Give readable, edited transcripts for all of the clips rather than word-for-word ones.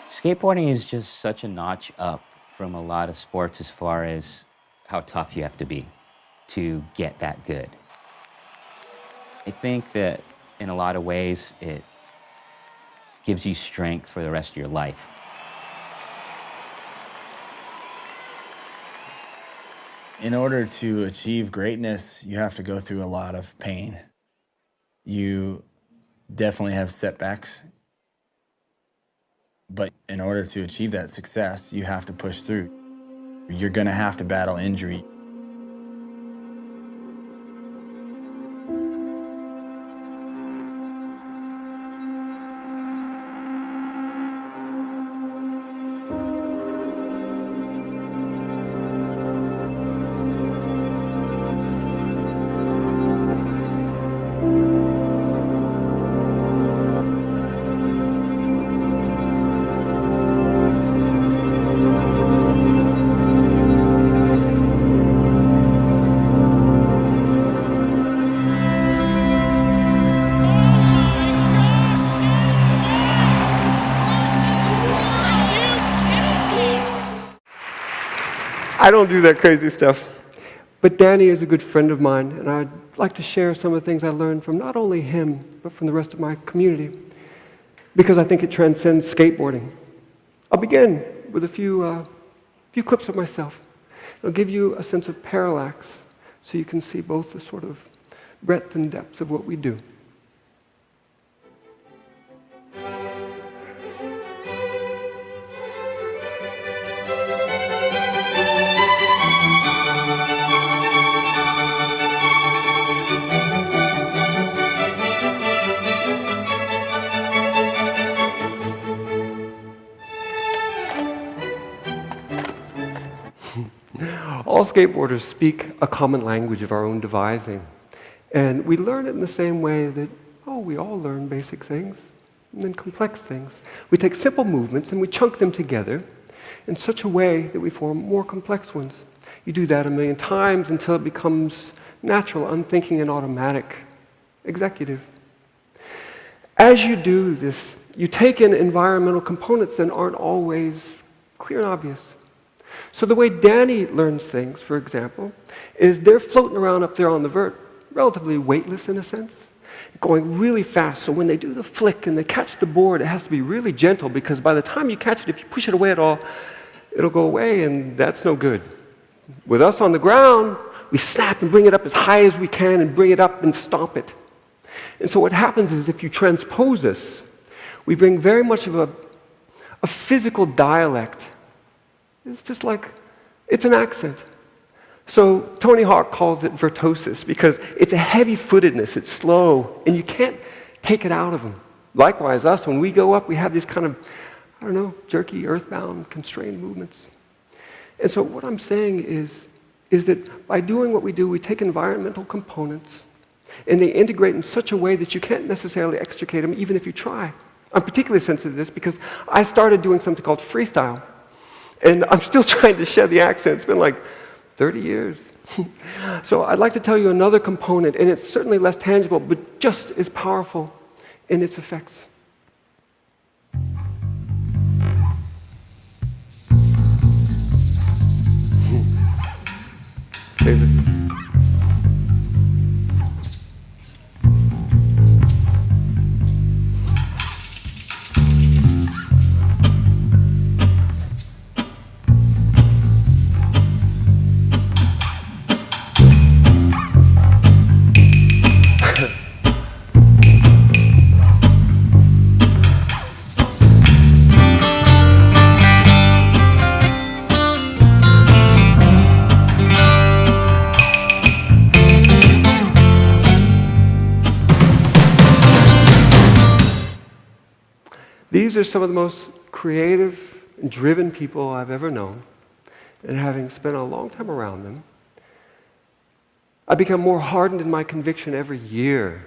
Skateboarding is just such a notch up from a lot of sports as far as how tough you have to be to get that good. I think that in a lot of ways it gives you strength for the rest of your life. In order to achieve greatness, you have to go through a lot of pain. You definitely have setbacks, but in order to achieve that success, you have to push through. You're going to have to battle injury. I don't do that crazy stuff. But Danny is a good friend of mine, and I'd like to share some of the things I learned from not only him, but from the rest of my community, because I think it transcends skateboarding. I'll begin with a few clips of myself. It'll give you a sense of parallax, so you can see both the sort of breadth and depth of what we do. All skateboarders speak a common language of our own devising. And we learn it in the same way that, we all learn basic things and then complex things. We take simple movements and we chunk them together in such a way that we form more complex ones. You do that a million times until it becomes natural, unthinking, and automatic. Executive. As you do this, you take in environmental components that aren't always clear and obvious. So the way Danny learns things, for example, is they're floating around up there on the vert, relatively weightless in a sense, going really fast. So when they do the flick and they catch the board, it has to be really gentle, because by the time you catch it, if you push it away at all, it'll go away, and that's no good. With us on the ground, we snap and bring it up as high as we can and bring it up and stomp it. And so what happens is, if you transpose this, we bring very much of a physical dialect. It's just like, it's an accent. So Tony Hawk calls it virtuosis because it's a heavy-footedness, it's slow, and you can't take it out of them. Likewise, us, when we go up, we have these kind of, jerky, earthbound, constrained movements. And so what I'm saying is that by doing what we do, we take environmental components, and they integrate in such a way that you can't necessarily extricate them, even if you try. I'm particularly sensitive to this because I started doing something called freestyle. And I'm still trying to shed the accent. It's been like 30 years. So I'd like to tell you another component, and it's certainly less tangible, but just as powerful in its effects. David. These are some of the most creative and driven people I've ever known, and having spent a long time around them, I become more hardened in my conviction every year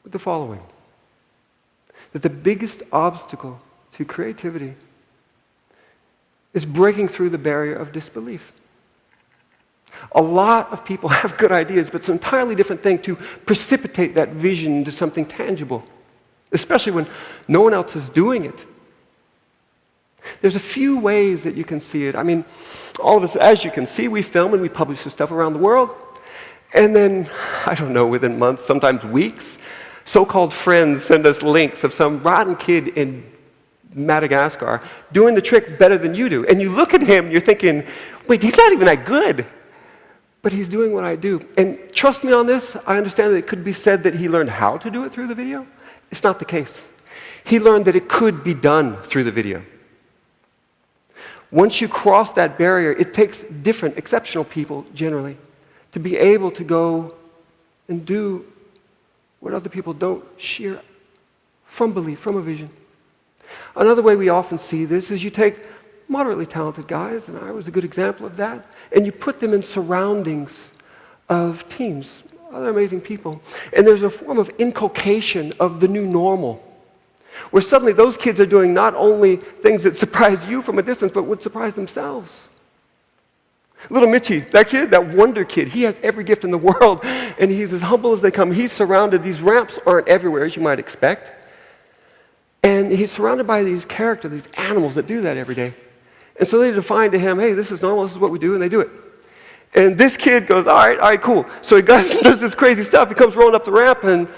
with the following: that the biggest obstacle to creativity is breaking through the barrier of disbelief. A lot of people have good ideas, but it's an entirely different thing to precipitate that vision into something tangible, especially when no one else is doing it. There's a few ways that you can see it. I mean, all of us, as you can see, we film and we publish this stuff around the world. And then, I don't know, within months, sometimes weeks, so-called friends send us links of some rotten kid in Madagascar doing the trick better than you do. And you look at him, you're thinking, wait, he's not even that good. But he's doing what I do. And trust me on this, I understand that it could be said that he learned how to do it through the video. It's not the case. He learned that it could be done through the video. Once you cross that barrier, it takes different, exceptional people, generally, to be able to go and do what other people don't, sheer from belief, from a vision. Another way we often see this is you take moderately talented guys, and I was a good example of that, and you put them in surroundings of teams, other amazing people. And there's a form of inculcation of the new normal, where suddenly those kids are doing not only things that surprise you from a distance, but would surprise themselves. Little Mitchie, that kid, that wonder kid, he has every gift in the world, and he's as humble as they come. He's surrounded, these ramps aren't everywhere, as you might expect. And he's surrounded by these characters, these animals that do that every day. And so they define to him, hey, this is normal, this is what we do, and they do it. And this kid goes, all right, cool. So he does this crazy stuff. He comes rolling up the ramp, and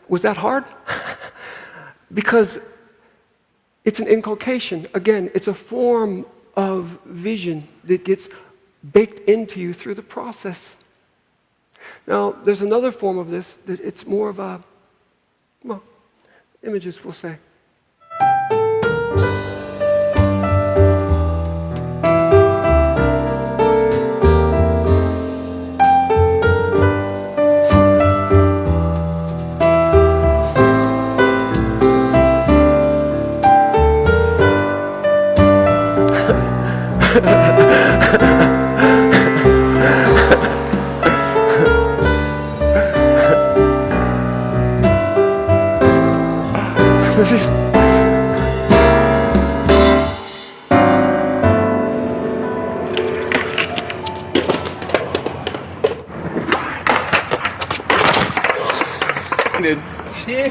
was that hard? Because it's an inculcation. Again, it's a form of vision that gets baked into you through the process. Now, there's another form of this that it's more of a, well, images, we'll say.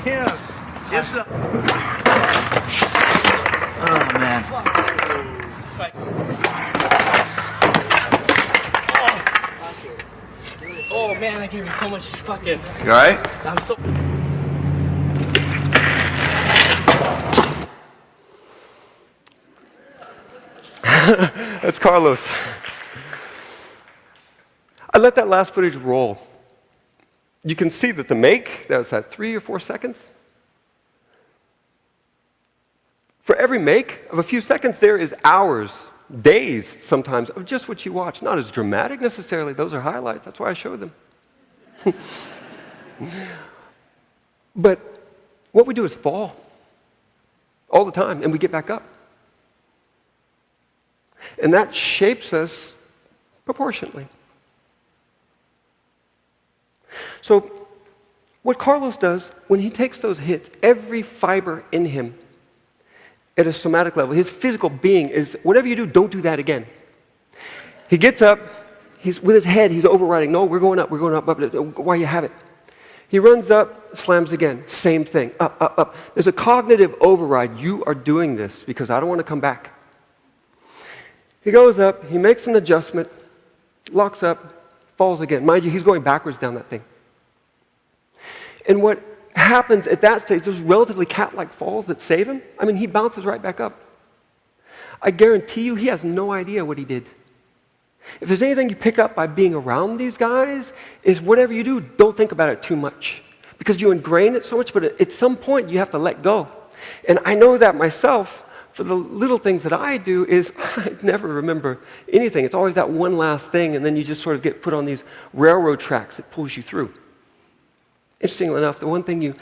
Yeah. It's a... Oh, man. Oh, man, that gave me so much fucking... You all right? I'm so... That's Carlos. I let that last footage roll. You can see that the make, that was at 3 or 4 seconds. For every make of a few seconds, there is hours, days sometimes, of just what you watch. Not as dramatic necessarily, those are highlights, that's why I showed them. But what we do is fall all the time, and we get back up. And that shapes us proportionately. So what Carlos does, when he takes those hits, every fiber in him at a somatic level, his physical being is, whatever you do, don't do that again. He gets up, he's with his head, he's overriding, no, we're going up, why you have it? He runs up, slams again, same thing, up. There's a cognitive override. You are doing this because I don't want to come back. He goes up, he makes an adjustment, locks up, falls again. Mind you, he's going backwards down that thing. And what happens at that stage, those relatively cat-like falls that save him, I mean, he bounces right back up. I guarantee you, he has no idea what he did. If there's anything you pick up by being around these guys, is whatever you do, don't think about it too much. Because you ingrain it so much, but at some point, you have to let go. And I know that myself. For the little things that I do is I never remember anything. It's always that one last thing, and then you just sort of get put on these railroad tracks that pulls you through. Interestingly enough, the one thing you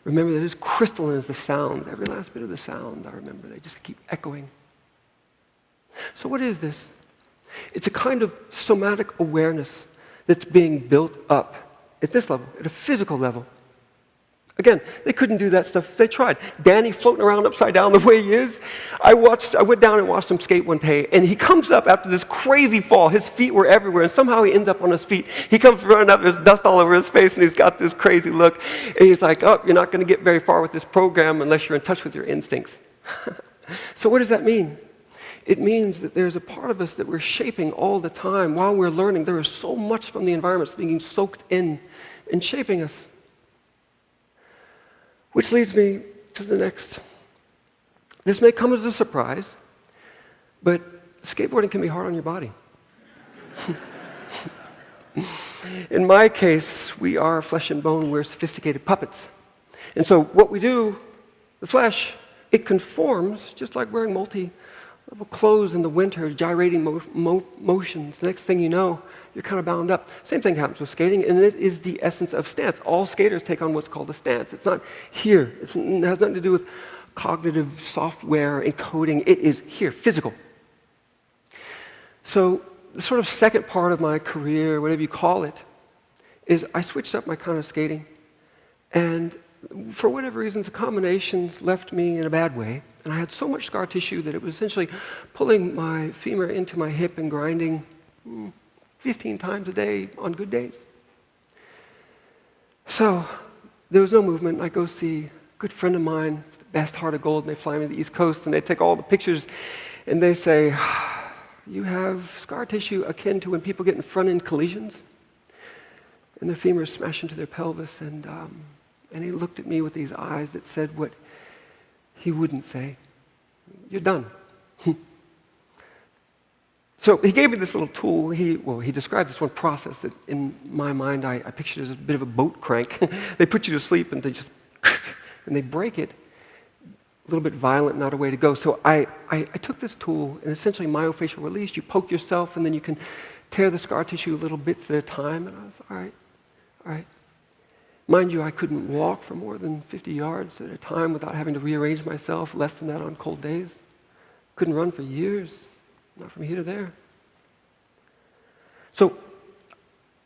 remember that is crystalline is the sounds. Every last bit of the sounds I remember. They just keep echoing. So what is this? It's a kind of somatic awareness that's being built up at this level, at a physical level. Again, they couldn't do that stuff. They tried. Danny floating around upside down the way he is. I went down and watched him skate one day, and he comes up after this crazy fall. His feet were everywhere, and somehow he ends up on his feet. He comes running up, there's dust all over his face, and he's got this crazy look. And he's like, oh, you're not going to get very far with this program unless you're in touch with your instincts. So what does that mean? It means that there's a part of us that we're shaping all the time. While we're learning, there is so much from the environment that's being soaked in and shaping us. Which leads me to the next. This may come as a surprise, but skateboarding can be hard on your body. In my case, we are flesh and bone, we're sophisticated puppets. And so what we do, the flesh, it conforms, just like wearing multi-level clothes in the winter, gyrating motions. The next thing you know, you're kind of bound up. Same thing happens with skating, and it is the essence of stance. All skaters take on what's called a stance. It's not here. It has nothing to do with cognitive software encoding. It is here, physical. So the sort of second part of my career, whatever you call it, is I switched up my kind of skating. And for whatever reasons, the combinations left me in a bad way. And I had so much scar tissue that it was essentially pulling my femur into my hip and grinding 15 times a day on good days. So there was no movement. I go see a good friend of mine, the best heart of gold, and they fly me to the East Coast, and they take all the pictures, and they say, you have scar tissue akin to when people get in front-end collisions, and their femurs smash into their pelvis, and he looked at me with these eyes that said what he wouldn't say. You're done. So he gave me this little tool. He described this one process that in my mind I pictured as a bit of a boat crank. They put you to sleep and they just, and they break it. A little bit violent, not a way to go. So I took this tool, and essentially myofascial release. You poke yourself, and then you can tear the scar tissue little bits at a time. And I was, all right. Mind you, I couldn't walk for more than 50 yards at a time without having to rearrange myself, less than that on cold days. Couldn't run for years, not from here to there. So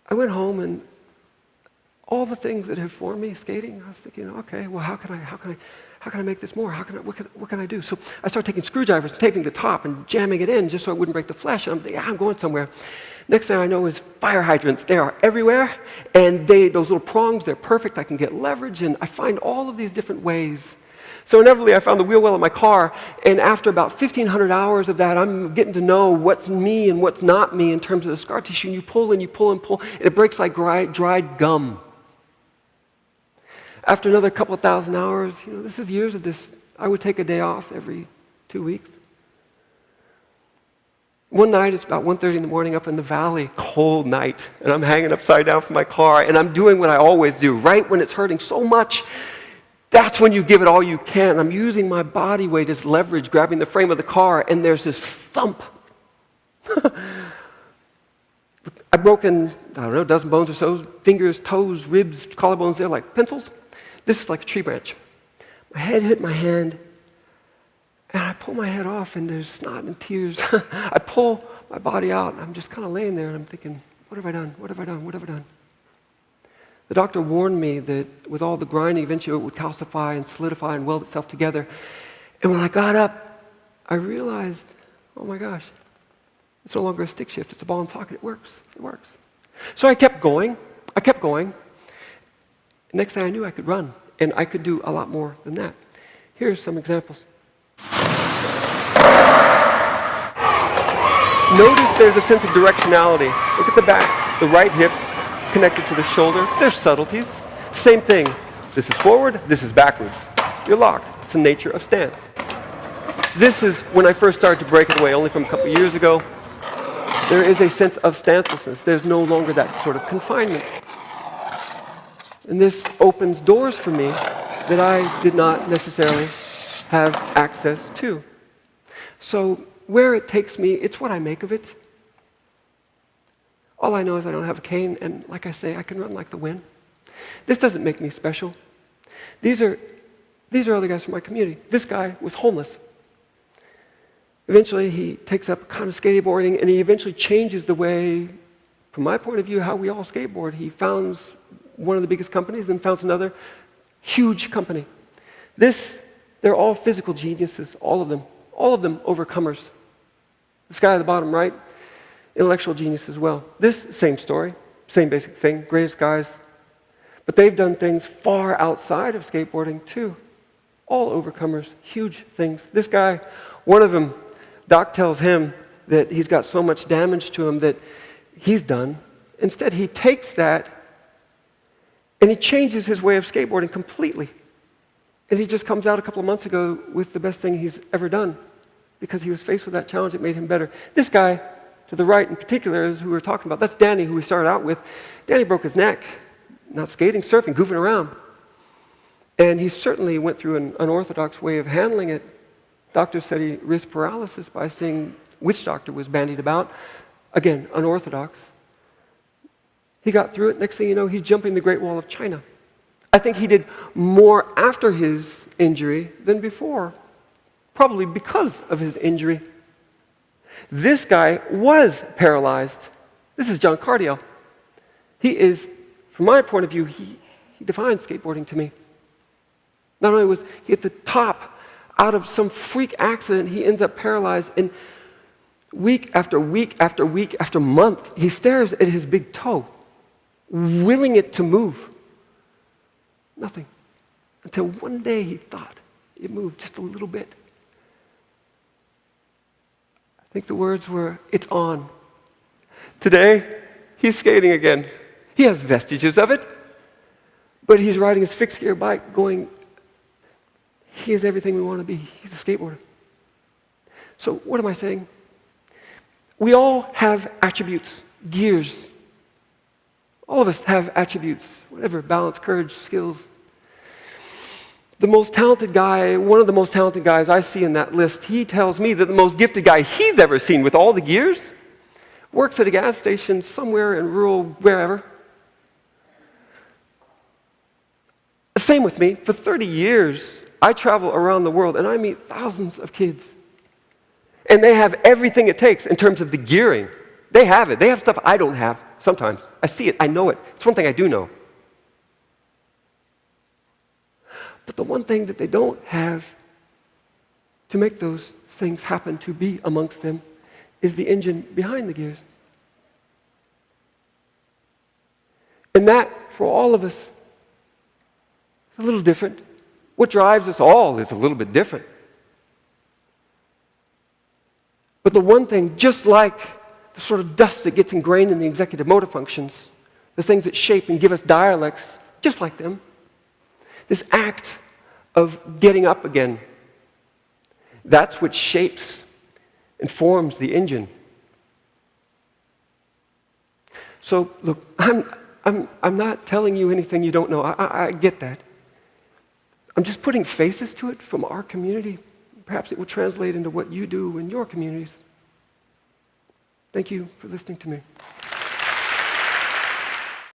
I went home, and all the things that have formed me, skating, I was thinking, okay, well, how can I make this more? What can I do? So I started taking screwdrivers and taping the top and jamming it in just so I wouldn't break the flesh. And I'm thinking, I'm going somewhere. Next thing I know is fire hydrants. They are everywhere, and those little prongs, they're perfect. I can get leverage, and I find all of these different ways. So inevitably, I found the wheel well in my car, and after about 1,500 hours of that, I'm getting to know what's me and what's not me in terms of the scar tissue. And you pull and you pull and pull, and it breaks like dried gum. After another couple of thousand hours, this is years of this. I would take a day off every 2 weeks. One night, it's about 1:30 in the morning up in the valley, cold night, and I'm hanging upside down from my car, and I'm doing what I always do. Right when it's hurting so much, that's when you give it all you can. I'm using my body weight as leverage, grabbing the frame of the car, and there's this thump. I've broken, a dozen bones or so, fingers, toes, ribs, collarbones, they're like pencils. This is like a tree branch. My head hit my hand, and I pull my head off, and there's snot and tears. I pull my body out, and I'm just kind of laying there, and I'm thinking, what have I done? What have I done? What have I done? The doctor warned me that with all the grinding, eventually it would calcify and solidify and weld itself together. And when I got up, I realized, oh my gosh, it's no longer a stick shift, it's a ball and socket. It works. So I kept going. Next thing I knew, I could run, and I could do a lot more than that. Here's some examples. Notice there's a sense of directionality. Look at the back, the right hip connected to the shoulder. There's subtleties. Same thing. This is forward, this is backwards. You're locked. It's the nature of stance. This is when I first started to break it away, only from a couple years ago. There is a sense of stancelessness. There's no longer that sort of confinement. And this opens doors for me that I did not necessarily have access to. So where it takes me, it's what I make of it. All I know is I don't have a cane, and like I say, I can run like the wind. This doesn't make me special. These are other guys from my community. This guy was homeless. Eventually, he takes up kind of skateboarding, and he eventually changes the way, from my point of view, how we all skateboard. He founds one of the biggest companies, then founds another huge company. They're all physical geniuses, all of them overcomers. This guy at the bottom right, intellectual genius as well. This, same story, same basic thing, greatest guys. But they've done things far outside of skateboarding too. All overcomers, huge things. This guy, one of them Doc tells him that he's got so much damage to him that he's done. Instead, he takes that and he changes his way of skateboarding completely. And he just comes out a couple of months ago with the best thing he's ever done because he was faced with that challenge that made him better. This guy to the right in particular is who we're talking about. That's Danny, who we started out with. Danny broke his neck, not skating, surfing, goofing around. And he certainly went through an unorthodox way of handling it. Doctors said he risked paralysis by seeing which doctor was bandied about. Again, unorthodox. He got through it. Next thing you know, he's jumping the Great Wall of China. I think he did more after his injury than before, probably because of his injury. This guy was paralyzed. This is John Cardiel. He is, from my point of view, he defines skateboarding to me. Not only was he at the top, out of some freak accident, he ends up paralyzed, and week after week after week after month, he stares at his big toe, willing it to move. Nothing. Until one day he thought it moved just a little bit. I think the words were, "It's on." Today, he's skating again. He has vestiges of it, but he's riding his fixed gear bike going, he is everything we want to be. He's a skateboarder. So what am I saying? We all have attributes, gears. All of us have attributes, whatever, balance, courage, skills. The most talented guy, one of the most talented guys I see in that list, he tells me that the most gifted guy he's ever seen with all the gears works at a gas station somewhere in rural wherever. Same with me. For 30 years, I travel around the world and I meet thousands of kids. And they have everything it takes in terms of the gearing. They have it. They have stuff I don't have sometimes. I see it. I know it. It's one thing I do know. But the one thing that they don't have to make those things happen to be amongst them is the engine behind the gears. And that, for all of us, is a little different. What drives us all is a little bit different. But the one thing, just like the sort of dust that gets ingrained in the executive motor functions, the things that shape and give us dialects, just like them, this act of getting up again, that's what shapes and forms the engine. So, look, I'm not telling you anything you don't know. I get that. I'm just putting faces to it from our community. Perhaps it will translate into what you do in your communities. Thank you for listening to me.